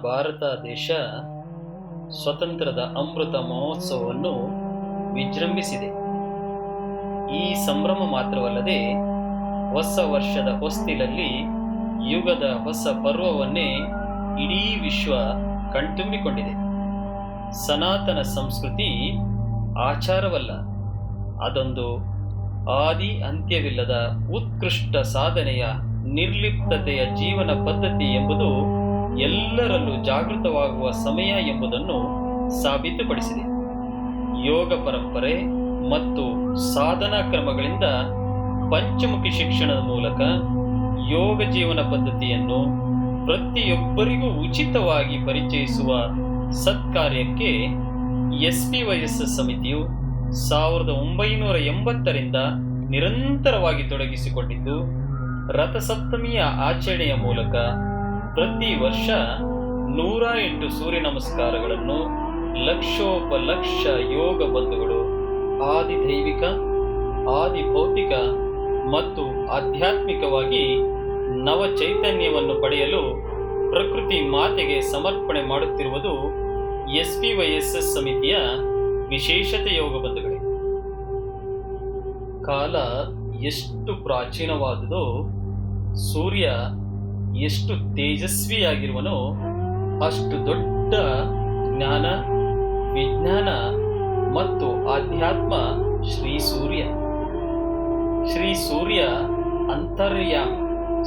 ಭಾರತ ದೇಶ ಸ್ವತಂತ್ರದ ಅಮೃತ ಮಹೋತ್ಸವವನ್ನು ವಿಜೃಂಭಿಸಿದೆ. ಈ ಸಂಭ್ರಮ ಮಾತ್ರವಲ್ಲದೆ ಹೊಸ ವರ್ಷದ ಹೊಸ್ತಿಲಲ್ಲಿ ಯುಗದ ಹೊಸ ಪರ್ವವನ್ನೇ ಇಡೀ ವಿಶ್ವ ಕಣ್ತುಂಬಿಕೊಂಡಿದೆ. ಸನಾತನ ಸಂಸ್ಕೃತಿ ಆಚಾರವಲ್ಲ, ಅದೊಂದು ಆದಿ ಅಂತ್ಯವಿಲ್ಲದ ಉತ್ಕೃಷ್ಟ ಸಾಧನೆಯ ನಿರ್ಲಿಪ್ತತೆಯ ಜೀವನ ಪದ್ಧತಿ ಎಂಬುದು ಎಲ್ಲರಲ್ಲೂ ಜಾಗೃತವಾಗುವ ಸಮಯ ಎಂಬುದನ್ನು ಸಾಬೀತುಪಡಿಸಿದೆ. ಯೋಗ ಪರಂಪರೆ ಮತ್ತು ಸಾಧನಾ ಕ್ರಮಗಳಿಂದ ಪಂಚಮುಖಿ ಶಿಕ್ಷಣದ ಮೂಲಕ ಯೋಗ ಜೀವನ ಪದ್ಧತಿಯನ್ನು ಪ್ರತಿಯೊಬ್ಬರಿಗೂ ಉಚಿತವಾಗಿ ಪರಿಚಯಿಸುವ ಸತ್ಕಾರ್ಯಕ್ಕೆ SPYSS ಸಮಿತಿಯು 1980ರಿಂದ ನಿರಂತರವಾಗಿ ತೊಡಗಿಸಿಕೊಂಡಿದ್ದು, ರಥಸಪ್ತಮಿಯ ಆಚರಣೆಯ ಮೂಲಕ ಪ್ರತಿ ವರ್ಷ 108 ಸೂರ್ಯ ನಮಸ್ಕಾರಗಳನ್ನು ಲಕ್ಷೋಪಲಕ್ಷ ಯೋಗ ಬಂಧುಗಳು ಆದಿದೈವಿಕ, ಆದಿಭೌತಿಕ ಮತ್ತು ಆಧ್ಯಾತ್ಮಿಕವಾಗಿ ನವ ಚೈತನ್ಯವನ್ನು ಪಡೆಯಲು ಪ್ರಕೃತಿ ಮಾತೆಗೆ ಸಮರ್ಪಣೆ ಮಾಡುತ್ತಿರುವುದು SPYSS ಸಮಿತಿಯ ವಿಶೇಷತೆ. ಯೋಗ ಬಂಧುಗಳೇ, ಕಾಲ ಎಷ್ಟು ಪ್ರಾಚೀನವಾದುದೋ, ಸೂರ್ಯ ಎಷ್ಟು ತೇಜಸ್ವಿಯಾಗಿರುವನೋ, ಅಷ್ಟು ದೊಡ್ಡ ಜ್ಞಾನ, ವಿಜ್ಞಾನ ಮತ್ತು ಆಧ್ಯಾತ್ಮ ಶ್ರೀ ಸೂರ್ಯ. ಶ್ರೀ ಸೂರ್ಯ ಅಂತರ್ಯಾಮಿ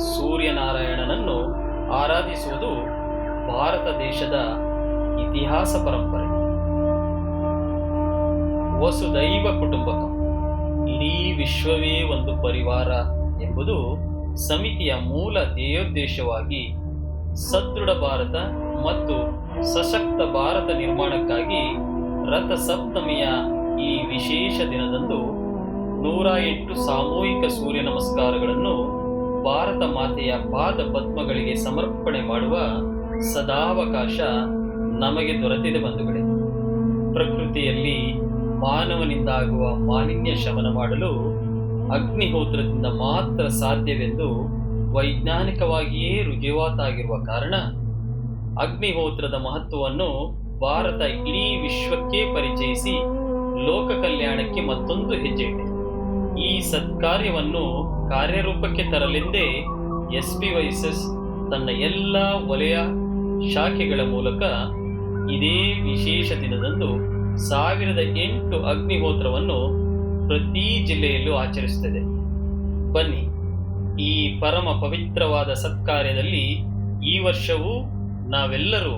ಸೂರ್ಯನಾರಾಯಣನನ್ನು ಆರಾಧಿಸುವುದು ಭಾರತ ದೇಶದ ಇತಿಹಾಸ ಪರಂಪರೆ. ವಸುದೈವ ಕುಟುಂಬಕಂ, ಇಡೀ ವಿಶ್ವವೇ ಒಂದು ಪರಿವಾರ ಎಂಬುದು ಸಮಿತಿಯ ಮೂಲ ಧ್ಯೇಯೋದ್ದೇಶವಾಗಿ ಸದೃಢ ಭಾರತ ಮತ್ತು ಸಶಕ್ತ ಭಾರತ ನಿರ್ಮಾಣಕ್ಕಾಗಿ ರಥ ಸಪ್ತಮಿಯ ಈ ವಿಶೇಷ ದಿನದಂದು 108 ಸಾಮೂಹಿಕ ಸೂರ್ಯ ನಮಸ್ಕಾರಗಳನ್ನು ಭಾರತ ಮಾತೆಯ ಪಾದ ಪದ್ಮಗಳಿಗೆ ಸಮರ್ಪಣೆ ಮಾಡುವ ಸದಾವಕಾಶ ನಮಗೆ ದೊರೆತಿದೆ ಬಂಧುಗಳೇ. ಪ್ರಕೃತಿಯಲ್ಲಿ ಮಾನವನಿಂದಾಗುವ ಮಾಲಿನ್ಯ ಶಮನ ಮಾಡಲು ಅಗ್ನಿಹೋತ್ರದಿಂದ ಮಾತ್ರ ಸಾಧ್ಯವೆಂದು ವೈಜ್ಞಾನಿಕವಾಗಿಯೇ ರುಜುವಾತಾಗಿರುವ ಕಾರಣ ಅಗ್ನಿಹೋತ್ರದ ಮಹತ್ವವನ್ನು ಭಾರತ ಇಡೀ ವಿಶ್ವಕ್ಕೆ ಪರಿಚಯಿಸಿ ಲೋಕ ಕಲ್ಯಾಣಕ್ಕೆ ಮತ್ತೊಂದು ಹೆಜ್ಜೆ ಇಟ್ಟಿದೆ. ಈ ಸತ್ಕಾರ್ಯವನ್ನು ಕಾರ್ಯರೂಪಕ್ಕೆ ತರಲೆಂದೇ SPYSS ತನ್ನ ಎಲ್ಲ ವಲಯ ಶಾಖೆಗಳ ಮೂಲಕ ಇದೇ ವಿಶೇಷ ದಿನದಂದು 1008 ಅಗ್ನಿಹೋತ್ರವನ್ನು ಪ್ರತಿ ಜಿಲ್ಲೆಯಲ್ಲೂ ಆಚರಿಸುತ್ತದೆ. ಬನ್ನಿ, ಈ ಪರಮ ಪವಿತ್ರವಾದ ಸತ್ಕಾರ್ಯದಲ್ಲಿ ಈ ವರ್ಷವೂ ನಾವೆಲ್ಲರೂ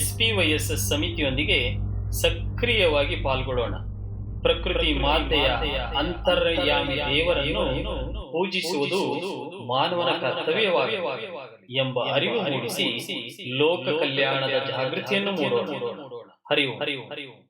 SPYSS ಸಮಿತಿಯೊಂದಿಗೆ ಸಕ್ರಿಯವಾಗಿ ಪಾಲ್ಗೊಳ್ಳೋಣ. ಪ್ರಕೃತಿ ಮಾತೆಯ ಅಂತರ್ಯಾಮಿ ದೇವರನ್ನು ಪೂಜಿಸುವುದು ಮಾನವನ ಕರ್ತವ್ಯವಾಗಿದೆ ಎಂಬ ಅರಿವು ಮೂಡಿಸಿ ಲೋಕ ಕಲ್ಯಾಣದ ಜಾಗೃತಿಯನ್ನು ಮೂಡೋಣ. ಹರಿ ಓಂ.